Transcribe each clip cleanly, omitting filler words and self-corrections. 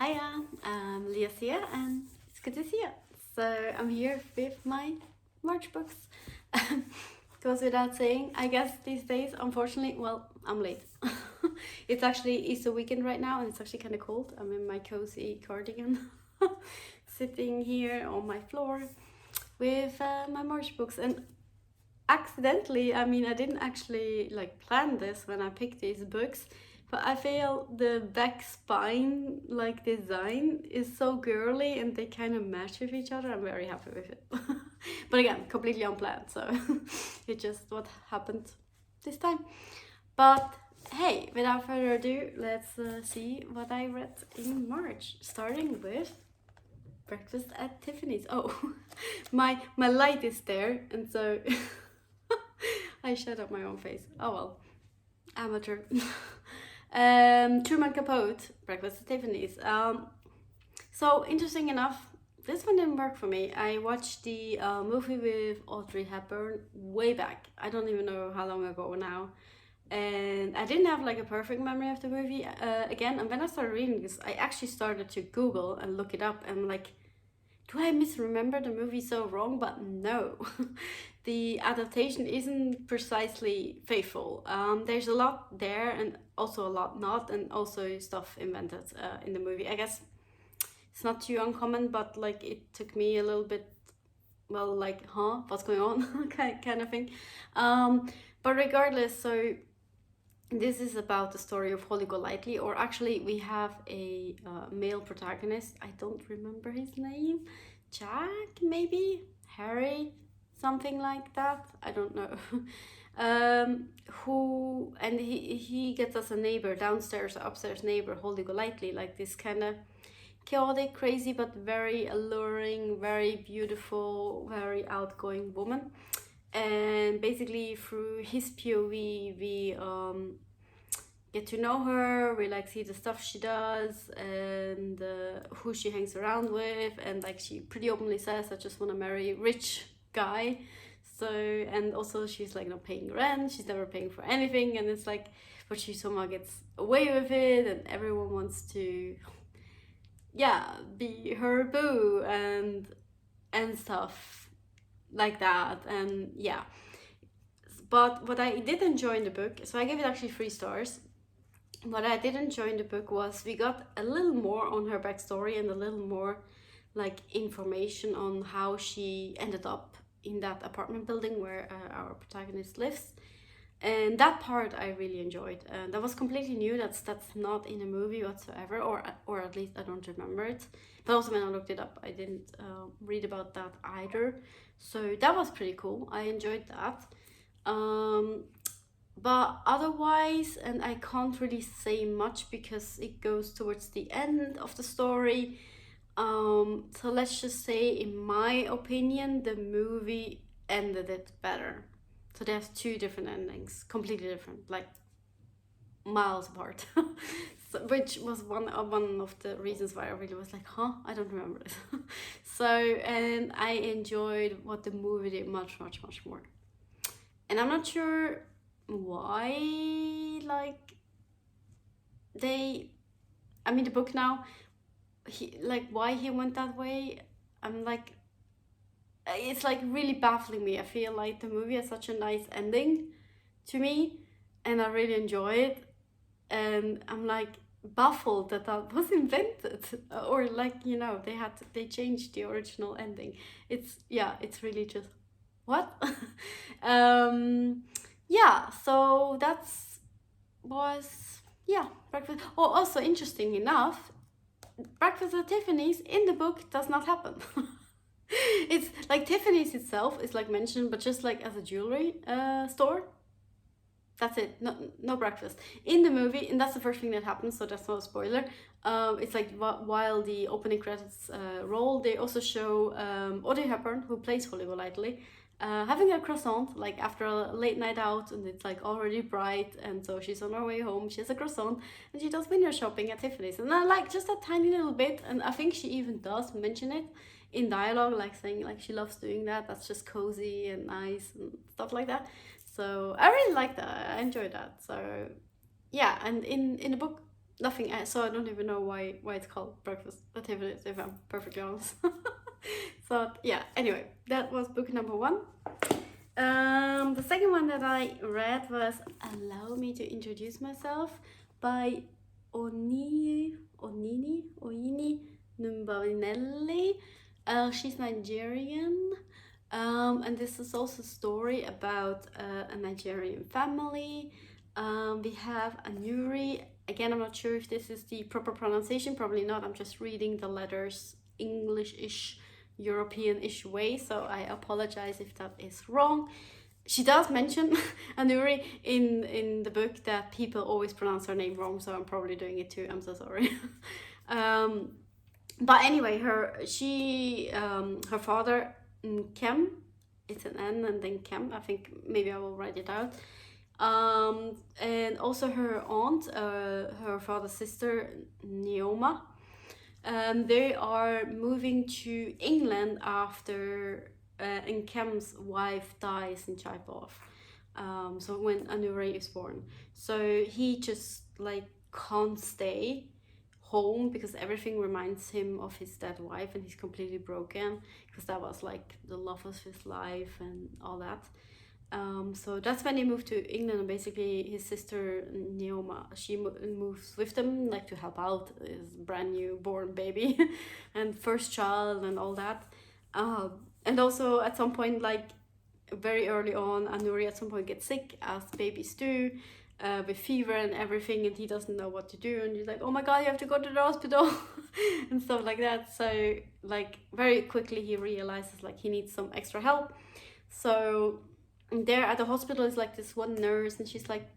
Hiya, I'm Leah here and it's good to see you. So I'm here with my March books. Goes without saying, I guess these days, unfortunately, well, I'm late. It's actually Easter weekend right now and it's actually kind of cold. I'm in my cozy cardigan, sitting here on my floor with my March books. And accidentally, I didn't actually plan this when I picked these books, but I feel the back spine design is so girly and they kind of match with each other. I'm very happy with it. But again, completely unplanned, so it's just what happened this time. But hey, without further ado, let's see what I read in March, starting with Breakfast at Tiffany's. Oh, my light is there, and so I shut up my own face. Oh well, amateur. Truman Capote, Breakfast at Tiffany's. So interesting enough, this one didn't work for me. I watched the movie with Audrey Hepburn way back. I don't even know how long ago now. And I didn't have a perfect memory of the movie again. And when I started reading this, I actually started to Google and look it up. And do I misremember the movie so wrong? But no, the adaptation isn't precisely faithful. There's a lot there and also a lot not, and also stuff invented in the movie. I guess it's not too uncommon, but it took me a little bit, well, what's going on kind of thing. But regardless, so this is about the story of Holly Golightly, or actually we have a male protagonist. I don't remember his name. Jack, maybe? Harry? Something like that. I don't know. He gets us a neighbor, downstairs, upstairs neighbor, Holly Golightly, this kind of chaotic, crazy, but very alluring, very beautiful, very outgoing woman. And basically through his POV, we get to know her, we see the stuff she does and who she hangs around with, and she pretty openly says, I just want to marry a rich guy. So, and also she's not paying rent, she's never paying for anything, and it's but she somehow gets away with it, and everyone wants to be her boo and stuff like that. And but what I did enjoy in the book, so I gave it actually 3 stars. What I did enjoy in the book was we got a little more on her backstory and a little more information on how she ended up in that apartment building where our protagonist lives. And that part I really enjoyed. That was completely new. That's not in a movie whatsoever, or at least I don't remember it. But also when I looked it up, I didn't read about that either. So that was pretty cool. I enjoyed that. But otherwise, and I can't really say much because it goes towards the end of the story. So let's just say, in my opinion, the movie ended it better. So there's 2 different endings, completely different, miles apart. So, which was one of the reasons why I really was I don't remember this. So, and I enjoyed what the movie did much, much, much more. And I'm not sure why, the book now, why he went that way. I'm it's really baffling me. I feel the movie has such a nice ending to me and I really enjoy it, and I'm baffled that was invented, or they changed the original ending. It's really just what. So that's was Breakfast. Oh, also interesting enough, Breakfast at Tiffany's in the book does not happen. It's Tiffany's itself is mentioned, but just as a jewelry store. That's it. No breakfast in the movie, and that's the first thing that happens. So that's not a spoiler. It's while the opening credits roll, they also show Audrey Hepburn, who plays Holly Golightly, having a croissant after a late night out, and it's already bright, and so she's on her way home. She has a croissant and she does window shopping at Tiffany's, and I just a tiny little bit, and I think she even does mention it in dialogue, saying she loves doing that. That's just cozy and nice and stuff like that. So I really like that. I enjoyed that. So and in the book nothing. So I don't even know why it's called Breakfast at Tiffany's, if I'm perfectly honest. So yeah. Anyway, that was book number 1. The second one that I read was Allow Me to Introduce Myself by Onyi Nwabineli. She's Nigerian. And this is also a story about a Nigerian family. We have Anuri. Again, I'm not sure if this is the proper pronunciation, probably not. I'm just reading the letters English-ish, European-ish way, so I apologize if that is wrong. She does mention Anuri in the book that people always pronounce her name wrong, so I'm probably doing it too. I'm so sorry. But anyway, her father, Kem, it's an N and then Kem. I think maybe I will write it out. And also her aunt, her father's sister, Neoma. They are moving to England after Nkem's wife dies in childbirth. So when Anuri is born, so he just like can't stay home because everything reminds him of his dead wife, and he's completely broken because that was like the love of his life and all that. So that's when he moved to England, and basically his sister Neoma, she moves with them, like to help out his brand new born baby and first child and all that. And also at some point, like very early on, Anuri at some point gets sick, as babies do, with fever and everything, and he doesn't know what to do, and he's like, oh my god, you have to go to the hospital and stuff like that. So like very quickly he realizes like he needs some extra help. So there at the hospital is like this one nurse, and she's like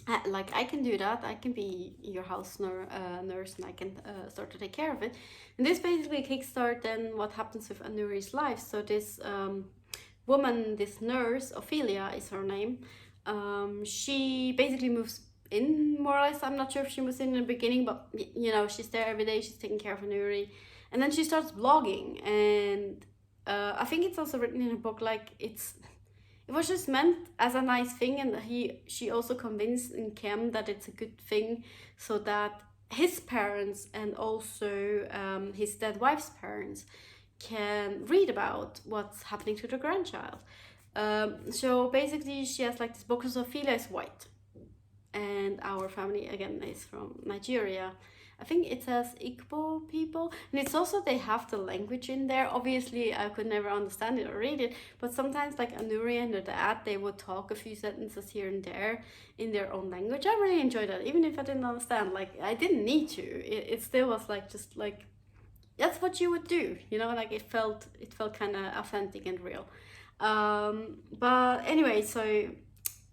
I can do that, I can be your house nurse, and I can start to take care of it. And this basically kickstart then what happens with Anuri's life. So this woman, this nurse, Ophelia is her name, she basically moves in, more or less. I'm not sure if she was in the beginning, but you know, she's there every day, she's taking care of Anuri. And then she starts blogging, and I think it's also written in a book, like it was just meant as a nice thing, and she also convinced Nkem that it's a good thing, so that his parents and also his dead wife's parents can read about what's happening to the grandchild. So basically she has like this book, because Ophelia is white and our family again is from Nigeria. I think it says Igbo people, and it's also, they have the language in there. Obviously I could never understand it or read it, but sometimes like Anuri and her dad, they would talk a few sentences here and there in their own language. I really enjoyed that, even if I didn't understand. Like I didn't need to, it still was like just like that's what you would do, you know, like it felt kind of authentic and real. But anyway, so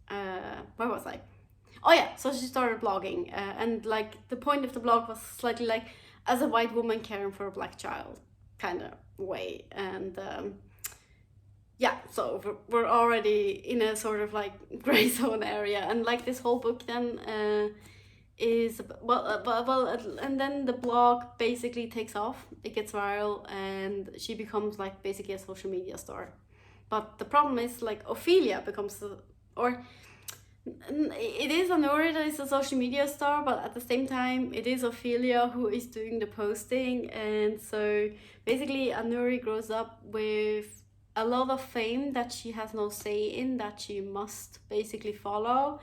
where was I? Oh yeah, so she started blogging, and like the point of the blog was slightly like as a white woman caring for a black child kind of way. And yeah, so we're already in a sort of like gray zone area, and like this whole book then is and then the blog basically takes off, it gets viral, and she becomes like basically a social media star. But the problem is like Ophelia becomes it is Anuri that is a social media star, but at the same time it is Ophelia who is doing the posting. And so basically Anuri grows up with a lot of fame that she has no say in, that she must basically follow.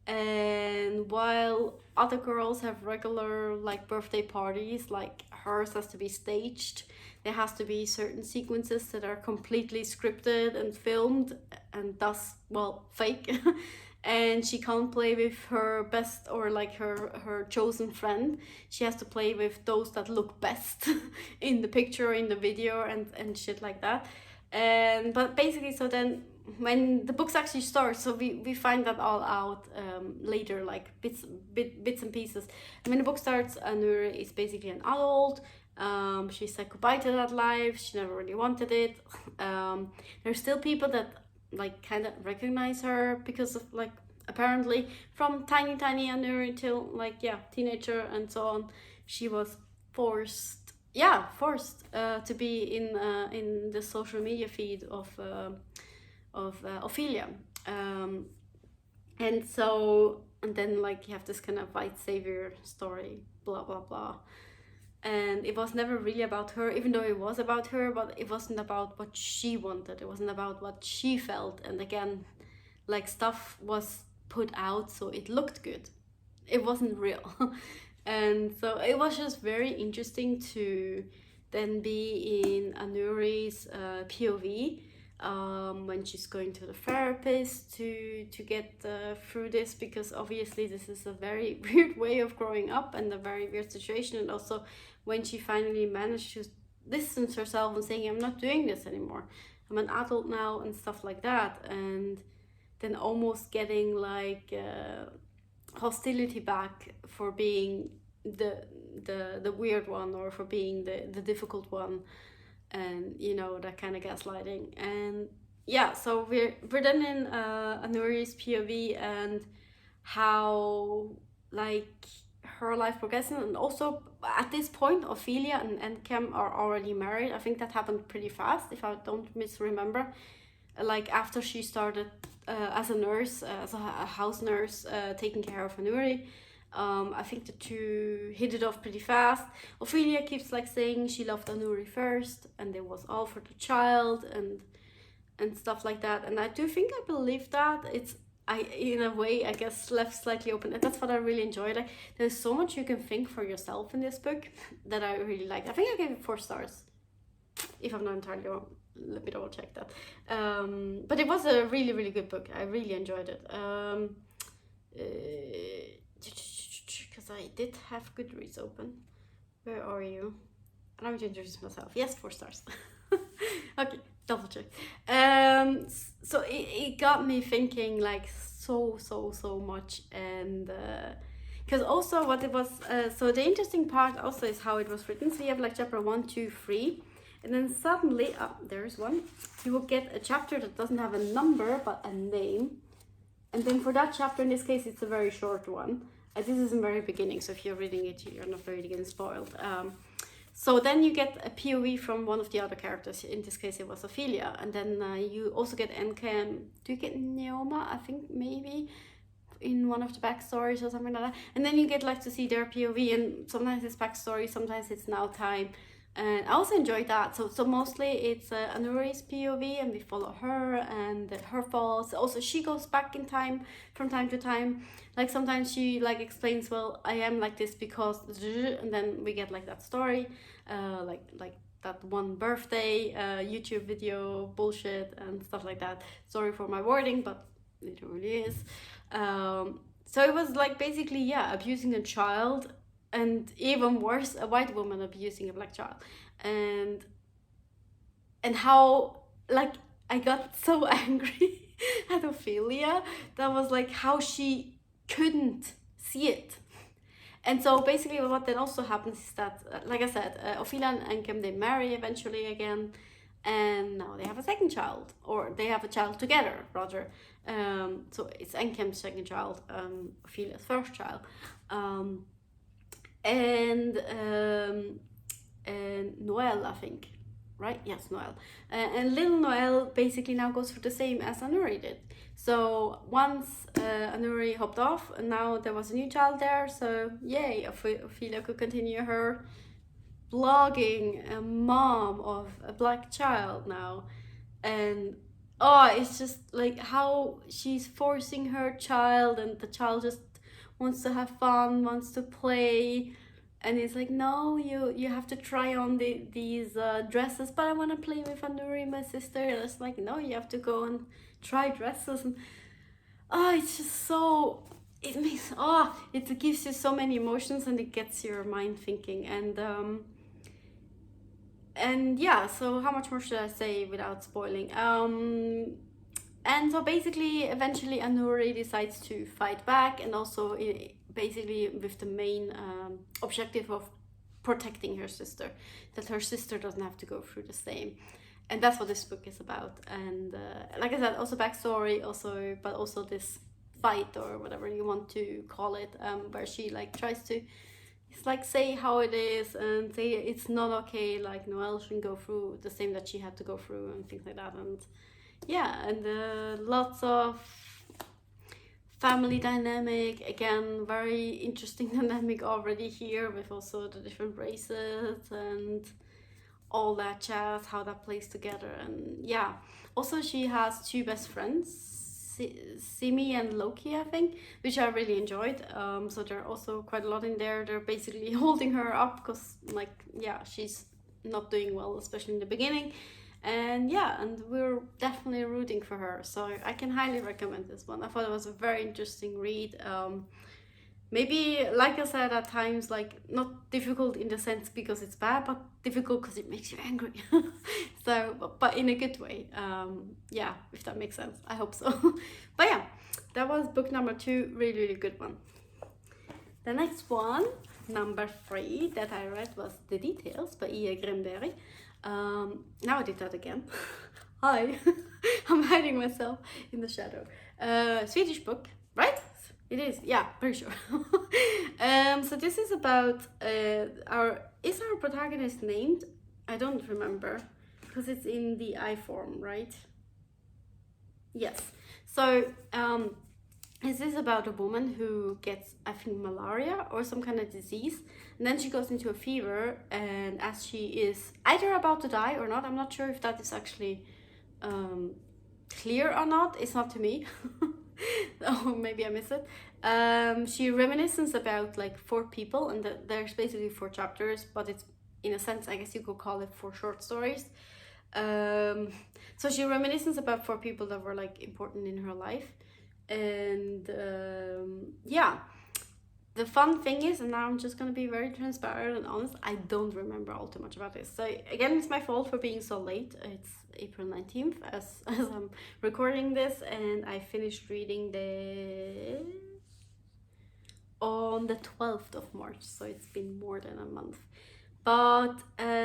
And while other girls have regular like birthday parties, like hers has to be staged. There has to be certain sequences that are completely scripted and filmed, and thus, well, fake. And she can't play with her best or like her chosen friend. She has to play with those that look best in the picture, in the video, and shit like that. And but basically, so then when the books actually start, so we find that all out later, like bits and pieces. And when the book starts, Anur is basically an adult. She said goodbye to that life. She never really wanted it. There's still people that like kind of recognize her because of like apparently from tiny Anur till like teenager and so on, she was forced to be in the social media feed of Ophelia. And so and then like you have this kind of white savior story, blah blah blah. And it was never really about her, even though it was about her, but it wasn't about what she wanted, it wasn't about what she felt. And again, like, stuff was put out so it looked good, it wasn't real. And so it was just very interesting to then be in Anuri's POV, when she's going to the therapist to get through this, because obviously this is a very weird way of growing up and a very weird situation. And also when she finally managed to distance herself and saying, I'm not doing this anymore, I'm an adult now, and stuff like that. And then almost getting like hostility back for being the weird one, or for being the difficult one, and you know, that kind of gaslighting. And yeah, so we're then in Anuri's POV, and how like her life progressing. And also at this point, Ophelia and Encam are already married. I think that happened pretty fast, if I don't misremember. Like after she started as a nurse, as a house nurse, taking care of Anuri, I think the two hit it off pretty fast. Ophelia keeps like saying she loved Anuri first, and it was all for the child, and stuff like that. And I do think I believe that. In a way, I guess, left slightly open. And that's what I really enjoyed. Like, there's so much you can think for yourself in this book that I really liked. I think I gave it 4 stars. If I'm not entirely wrong, let me double check that. But it was a really, really good book. I really enjoyed it. Because I did have Goodreads open. Where are you? Allow me to introduce myself. Yes, 4 stars. Okay, double check. So it got me thinking like so much. And because also what it was, so the interesting part also is how it was written. So you have like chapter 1, 2, 3, and then suddenly, there's one, you will get a chapter that doesn't have a number but a name. And then for that chapter, in this case, it's a very short one. This is in the very beginning, so if you're reading it, you're not really getting spoiled. So then you get a POV from one of the other characters. In this case, it was Ophelia. And then you also get Encam. Do you get Neoma? I think maybe in one of the backstories or something like that. And then you get like to see their POV, and sometimes it's backstory, sometimes it's now time. And I also enjoyed that. So mostly it's Anuri's POV, and we follow her and her faults. Also, she goes back in time from time to time. Like sometimes she like explains, well, I am like this because, and then we get like that story, like that one birthday YouTube video bullshit and stuff like that. Sorry for my wording, but it really is. So it was like basically, yeah, abusing a child. And even worse, a white woman abusing a black child. And how, like, I got so angry at Ophelia. That was like how she couldn't see it. And so basically what then also happens is that, like I said, Ophelia and Encam, they marry eventually again. And now they have a second child, or they have a child together, rather. So it's Encam's second child, Ophelia's first child. And Noel, I think, right? Yes, Noel. And little Noel basically now goes for the same as Anuri did. So once Anuri hopped off, and now there was a new child there, so yay, Ophelia could continue her blogging a mom of a black child now. And it's just like how she's forcing her child, and the child just wants to have fun, wants to play, and it's like, no, you have to try on these dresses, but I want to play with Anuri, my sister. And it's like, no, you have to go and try dresses. And it's just so, it makes, it gives you so many emotions, and it gets your mind thinking. And yeah, so how much more should I say without spoiling? And so basically, eventually Anuri decides to fight back, and also basically with the main objective of protecting her sister, that her sister doesn't have to go through the same. And that's what this book is about. And like I said, also backstory, but also this fight, or whatever you want to call it, where she like tries to, it's like, say how it is, and say it's not okay, like Noelle shouldn't go through the same that she had to go through, and things like that. And yeah, and lots of family dynamic. Again, very interesting dynamic already here with also the different races and all that jazz, how that plays together. And yeah, also she has two best friends, Simi and Loki, I think, which I really enjoyed. So there are also quite a lot in there. They're basically holding her up because, like, yeah, she's not doing well, especially in the beginning. And yeah, and we're definitely rooting for her. So I can highly recommend this one. I thought it was a very interesting read. Maybe, like I said, at times, like, not difficult in the sense because it's bad, but difficult because it makes you angry. So, but in a good way. Yeah, if that makes sense. I hope so. But yeah, that was book number 2. Really, really good one. The next one, number 3, that I read was The Details by Ia Genberg. Now I did that again. Hi. I'm hiding myself in the shadow. Swedish book, right? It is, yeah, pretty sure. So this is about is our protagonist named? I don't remember because it's in the I form, right? Yes. So this is about a woman who gets, I think, malaria or some kind of disease, and then she goes into a fever, and as she is either about to die or not, I'm not sure if that is actually clear or not. It's not to me. Oh, maybe I miss it. She reminisces about like 4 people, and there's basically 4 chapters, but it's, in a sense, I guess you could call it 4 short stories. So she reminisces about 4 people that were like important in her life, and yeah. The fun thing is, and now I'm just gonna be very transparent and honest, I don't remember all too much about this. So again, it's my fault for being so late. It's April 19th as I'm recording this, and I finished reading this on the 12th of March, so it's been more than a month. But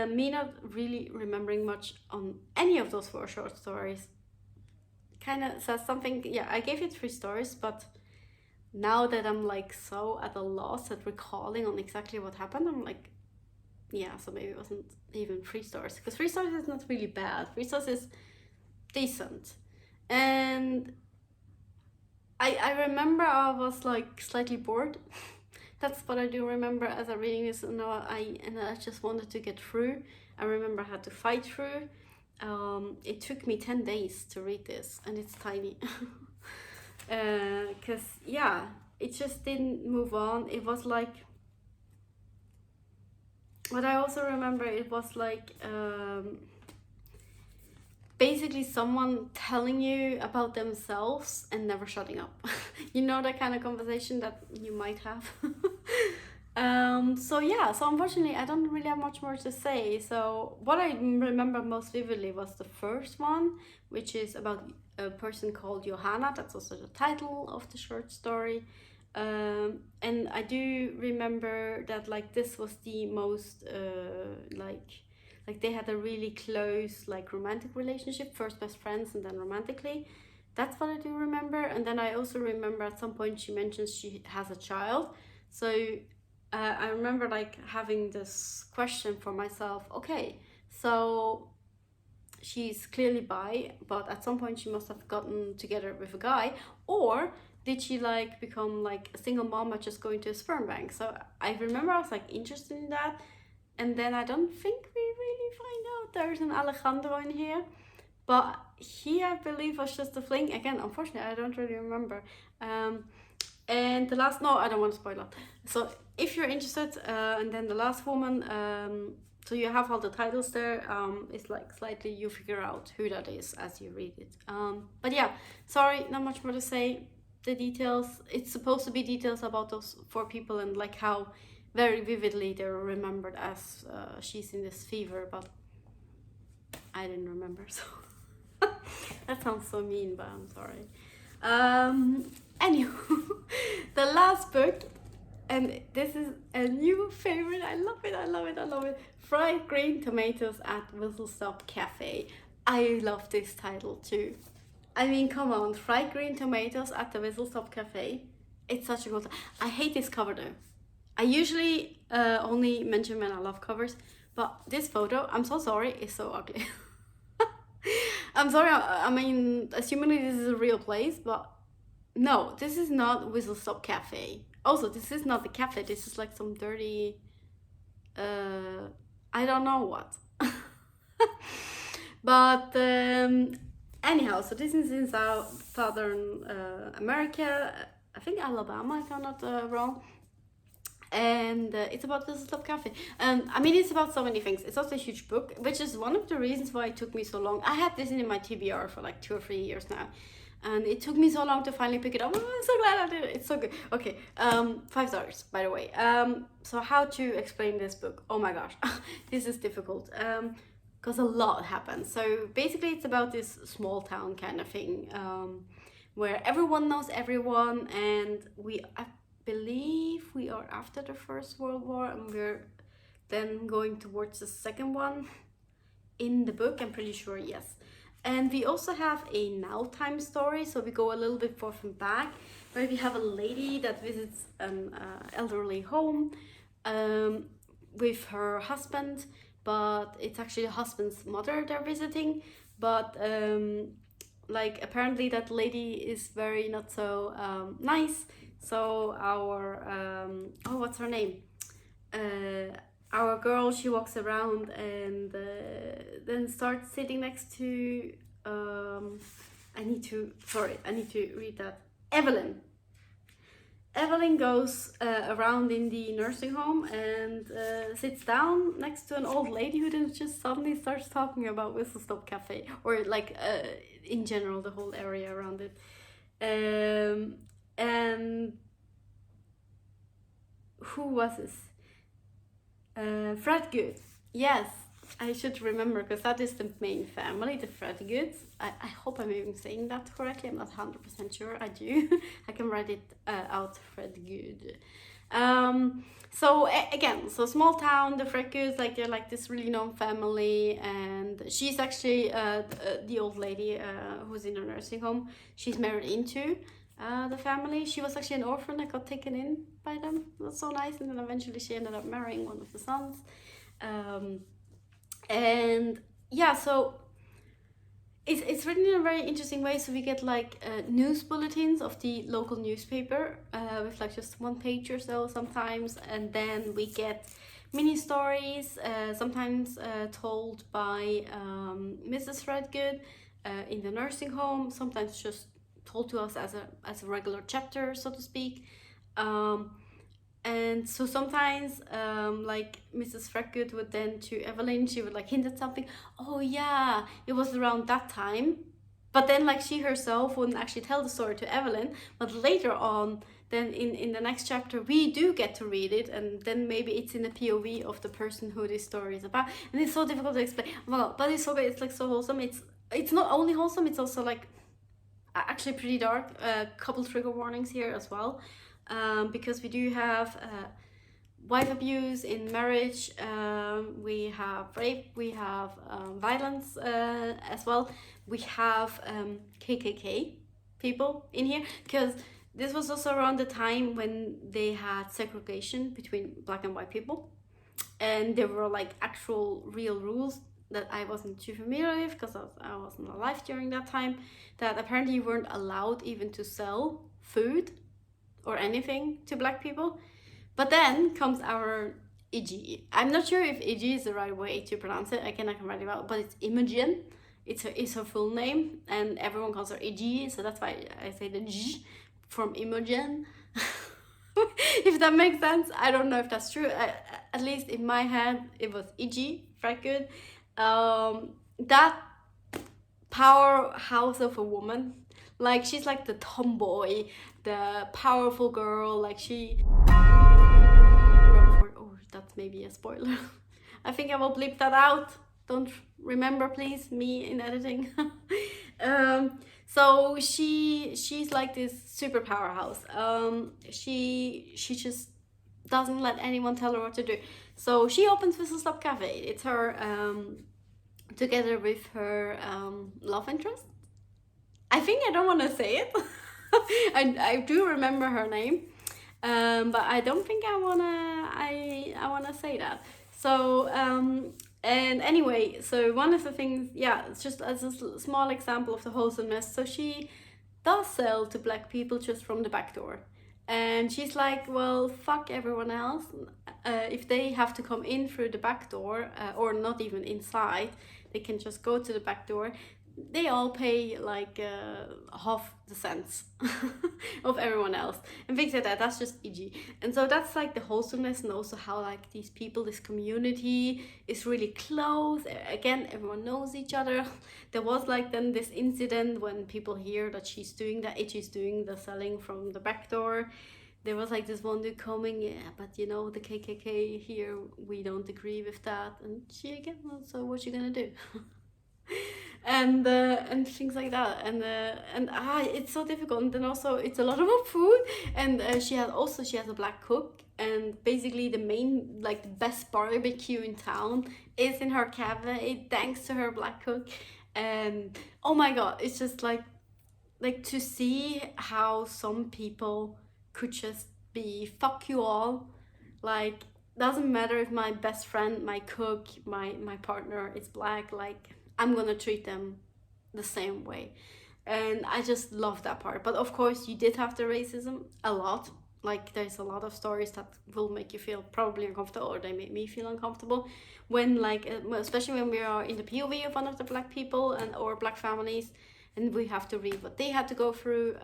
me not really remembering much on any of those 4 short stories kind of says something. Yeah, I gave it 3 stars, but now that I'm like so at a loss at recalling on exactly what happened, I'm like, yeah, so maybe it wasn't even 3 stars, because 3 stars is not really bad. 3 stars is decent. And I remember I was like slightly bored. That's what I do remember as I'm reading this, and I just wanted to get through. I remember I had to fight through. It took me 10 days to read this, and it's tiny. Because yeah, it just didn't move on. It was like, but I also remember it was like basically someone telling you about themselves and never shutting up. You know, that kind of conversation that you might have. So yeah, so unfortunately I don't really have much more to say. So what I remember most vividly was the first one, which is about a person called Johanna. That's also the title of the short story. And I do remember that like this was the most like they had a really close like romantic relationship, first best friends and then romantically. That's what I do remember. And then I also remember at some point she mentions she has a child. So I remember like having this question for myself. Okay, so she's clearly bi, but at some point she must have gotten together with a guy, or did she like become like a single mom by just going to a sperm bank? So I remember I was like interested in that, and then I don't think we really find out there's an Alejandro in here, but he, I believe, was just a fling. Again, unfortunately, I don't really remember. And the last, no, I don't want to spoil it. So if you're interested, and then the last woman, so you have all the titles there. It's like slightly you figure out who that is as you read it. But yeah, sorry, not much more to say. The details, it's supposed to be details about those 4 people and like how very vividly they're remembered as she's in this fever, but I didn't remember, so that sounds so mean, but I'm sorry. Anywho, the last book, and this is a new favorite. I love it, I love it, I love it. Fried Green Tomatoes at Whistle Stop Cafe. I love this title too. I mean, come on, Fried Green Tomatoes at the Whistle Stop Cafe. It's such a good. I hate this cover though. I usually only mention when I love covers, but this photo, I'm so sorry, is so ugly. I'm sorry, I mean, assuming this is a real place, but no, this is not Whistle Stop Cafe. Also, this is not the cafe. This is like some dirty, I don't know what. But anyhow, so this is in southern America. I think Alabama, if I'm not wrong. And it's about Whistle Stop Cafe. I mean, it's about so many things. It's also a huge book, which is one of the reasons why it took me so long. I had this in my TBR for like 2 or 3 years now. And it took me so long to finally pick it up. Oh, I'm so glad I did it. It's so good. Okay, 5 stars, by the way. So how to explain this book? Oh my gosh, this is difficult. Because a lot happens. So basically it's about this small town kind of thing, where everyone knows everyone, and I believe we are after the First World War, and we're then going towards the second one in the book, I'm pretty sure, yes. And we also have a now time story, so we go a little bit forth and back, where we have a lady that visits an elderly home with her husband, but it's actually the husband's mother they're visiting. But like apparently that lady is very not so nice. So our oh, what's her name? Our girl, she walks around and then starts sitting next to I need to read that. Evelyn goes around in the nursing home and sits down next to an old lady who then just suddenly starts talking about Whistle Stop Cafe, or like in general the whole area around it. And who was this? Fred Good. Yes, I should remember, because that is the main family, the Fred Goods. I hope I'm even saying that correctly. I'm not 100% sure. I do. I can write it out, Fred Good. So again, so small town, the Fred Goods, like they're like this really known family, and she's actually the old lady who's in a nursing home. She's married into the family. She was actually an orphan that got taken in by them. It was so nice, and then eventually she ended up marrying one of the sons. And yeah, so it's written in a very interesting way. So we get like news bulletins of the local newspaper with like just 1 page or so sometimes, and then we get mini stories, sometimes told by Mrs. Redgood in the nursing home, sometimes just told to us as a regular chapter, so to speak. And so sometimes like Mrs. Freckgood would then to Evelyn, she would like hint at something. Oh yeah, it was around that time. But then like she herself wouldn't actually tell the story to Evelyn. But later on, then in the next chapter, we do get to read it. And then maybe it's in the POV of the person who this story is about. And it's so difficult to explain. Oh my God, but it's so good. It's like so wholesome. It's not only wholesome, it's also like actually pretty dark. Couple trigger warnings here as well. Because we do have wife abuse in marriage, we have rape, we have violence as well. We have KKK people in here, because this was also around the time when they had segregation between black and white people, and there were like actual real rules that I wasn't too familiar with because I wasn't alive during that time, that apparently you weren't allowed even to sell food or anything to black people. But then comes our Iggy. I'm not sure if Iggy is the right way to pronounce it. I can write it out, but it's Imogen. It's her full name, and everyone calls her Iggy, so that's why I say the G from Imogen. If that makes sense. I don't know if that's true. At least in my head, it was Iggy, Freckgood. That powerhouse of a woman. Like, she's like the tomboy, the powerful girl, like she... Oh, that's maybe a spoiler. I think I will bleep that out. Don't remember, please, me in editing. So she's like this super powerhouse. She just doesn't let anyone tell her what to do. So she opens Whistle Stop Cafe. It's her, together with her love interest. I think I don't want to say it. I do remember her name, but I don't think I wanna say that. So and anyway, so one of the things, yeah, it's just as a small example of the wholesomeness. So she does sell to Black people just from the back door. And she's like, well, fuck everyone else. If they have to come in through the back door, or not even inside, they can just go to the back door. They all pay like half the cents of everyone else, and things like that. That's just edgy. And so that's like the wholesomeness, and also how like these people, this community is really close. Again, everyone knows each other. There was like then this incident when people hear that she's doing that, Iggy's doing the selling from the back door. There was like this one dude coming, yeah, but you know, the KKK here, we don't agree with that. And she again, well, so what you gonna do? And things like that, and it's so difficult. And then also it's a lot about food, and she has a Black cook, and basically the main, like the best barbecue in town is in her cafe thanks to her Black cook. And oh my god, it's just like to see how some people could just be fuck you all, like doesn't matter if my best friend, my cook, my partner is Black, like I'm gonna treat them the same way. And I just love that part. But of course you did have the racism a lot. Like there's a lot of stories that will make you feel probably uncomfortable, or they make me feel uncomfortable when, like, especially when we are in the POV of one of the Black people and or Black families, and we have to read what they had to go through.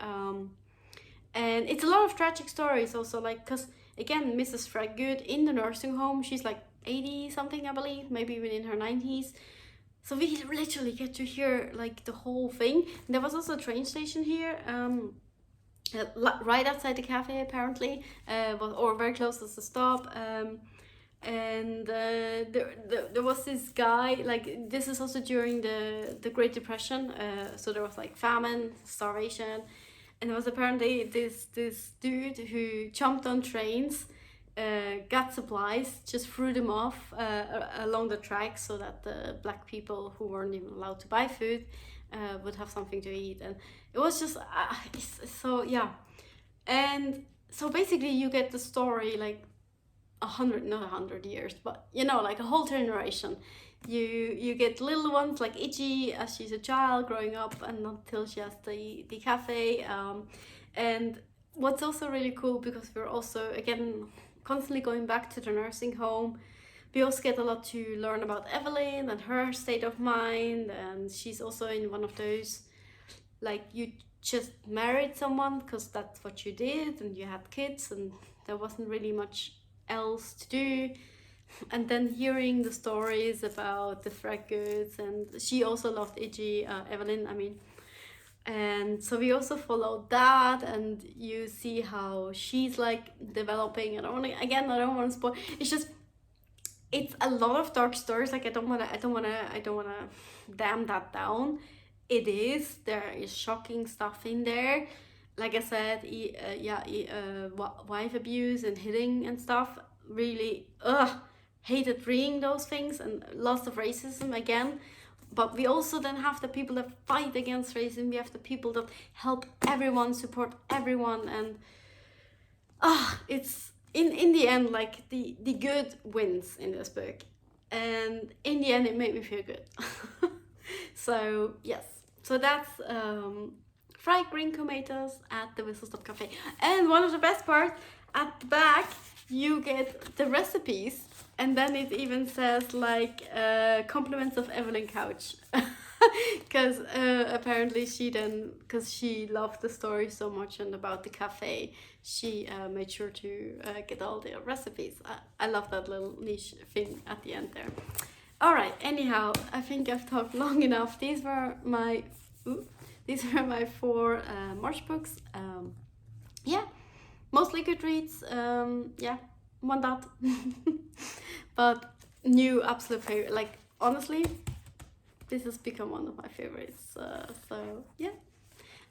And it's a lot of tragic stories also, like, because again, Mrs. Flagg in the nursing home, she's like 80 something, I believe, maybe even in her 90s. So we literally get to hear like the whole thing. And there was also a train station here, right outside the cafe apparently, or very close to the stop. And there was this guy, like this is also during the Great Depression, so there was like famine, starvation, and there was apparently this dude who jumped on trains, got supplies, just threw them off along the tracks so that the Black people who weren't even allowed to buy food would have something to eat. And it was just so, yeah. And so basically you get the story like 100 years, but you know, like a whole generation. You get little ones like Iggy as she's a child growing up, and until she has the cafe. And what's also really cool, because we're also again constantly going back to the nursing home, we also get a lot to learn about Evelyn and her state of mind. And she's also in one of those, like, you just married someone because that's what you did, and you had kids, and there wasn't really much else to do. And then hearing the stories about the Fraggoods, and she also loved Iggy, Evelyn, I mean. And so we also followed that, and you see how she's like developing. I don't want to spoil. It's a lot of dark stories. Like I don't wanna damn that down. There is shocking stuff in there. Like I said, wife abuse and hitting and stuff. Really, hated reading those things, and lots of racism again. But we also then have the people that fight against racism. We have the people that help everyone, support everyone, and it's in the end, like the good wins in this book, and in the end it made me feel good. So yes, so that's fried green tomatoes at the Whistle Stop Cafe. And one of the best parts, at the back you get the recipes, and then it even says like compliments of Evelyn Couch. Because apparently because she loved the story so much and about the cafe, she made sure to get all the recipes. I love that little niche thing at the end there. All right, anyhow, I think I've talked long enough. These were my 4 March books. Yeah, mostly Goodreads. Yeah, one dot. But new absolute favorite. Like, honestly, this has become one of my favorites. So yeah,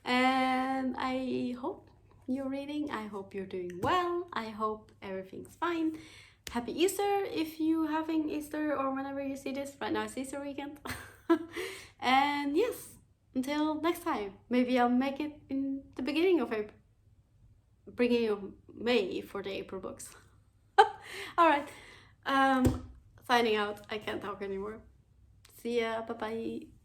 and I hope you're reading. I hope you're doing well. I hope everything's fine. Happy Easter if you're having Easter, or whenever you see this. Right now it's Easter weekend. And yes, until next time. Maybe I'll make it in the beginning of May for the April books. All right. Signing out. I can't talk anymore. See ya. Bye bye.